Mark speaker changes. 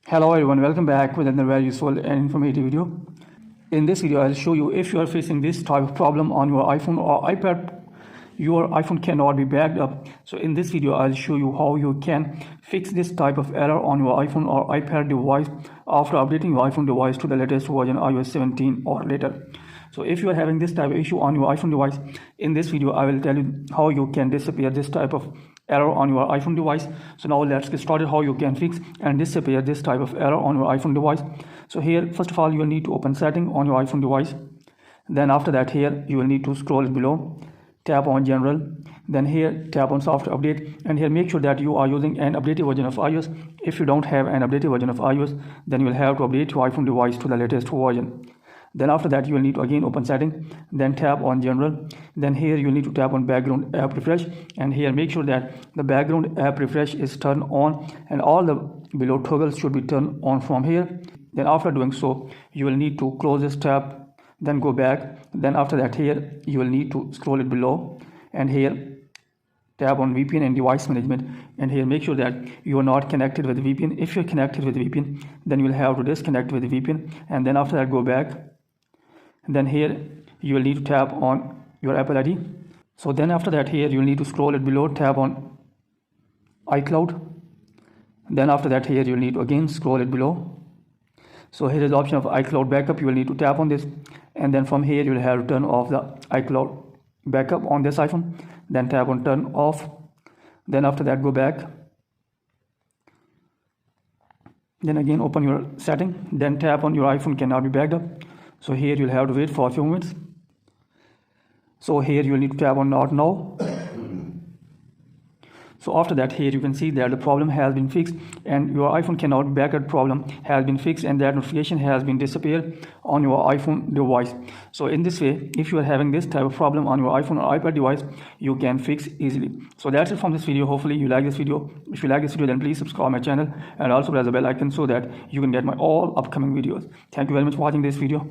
Speaker 1: Hello everyone, welcome back with another very useful and informative video. In this video, I'll show you if you are facing this type of problem on your iPhone or iPad, your iPhone cannot be backed up. So in this video, I'll show you how you can fix this type of error on your iPhone or iPad device after updating your iPhone device to the latest version iOS 17 or later. So if you are having this type of issue on your iPhone device, in this video, I will tell you how you can disappear this type of error on your iPhone device. So now let's get started how you can fix and disappear this type of error on your iPhone device. So here, first of all, you will need to open setting on your iPhone device. Then after that, here you will need to scroll below, tap on general, then here tap on software update, and here make sure that you are using an updated version of iOS. If you don't have an updated version of iOS, then you will have to update your iPhone device to the latest version. Then after that, you will need to again open setting, then tap on general, then here you will need to tap on background app refresh, and here make sure that the background app refresh is turned on and all the below toggles should be turned on from here. Then after doing so, you will need to close this tab, then go back. Then after that, here you will need to scroll it below, and here tap on VPN and device management, and here make sure that you are not connected with VPN. If you're connected with VPN, then you will have to disconnect with VPN, and then after that go back. Then here you will need to tap on your Apple ID. So then after that, here you will need to scroll it below, tap on iCloud. Then after that, here you will need to again scroll it below. So here is the option of iCloud backup. You will need to tap on this, and then from here you will have to turn off the iCloud backup on this iPhone. Then tap on turn off. Then after that, go back. Then again open your setting. Then tap on your iPhone cannot be backed up. So here you'll have to wait for a few minutes. So here you'll need to tap on not now. So after that, here you can see that the problem has been fixed and your iPhone cannot back up problem has been fixed, and that notification has been disappeared on your iPhone device. So in this way, if you are having this type of problem on your iPhone or iPad device, you can fix easily. So that's it from this video. Hopefully you like this video. If you like this video, then please subscribe my channel and also press the bell icon so that you can get my all upcoming videos. Thank you very much for watching this video.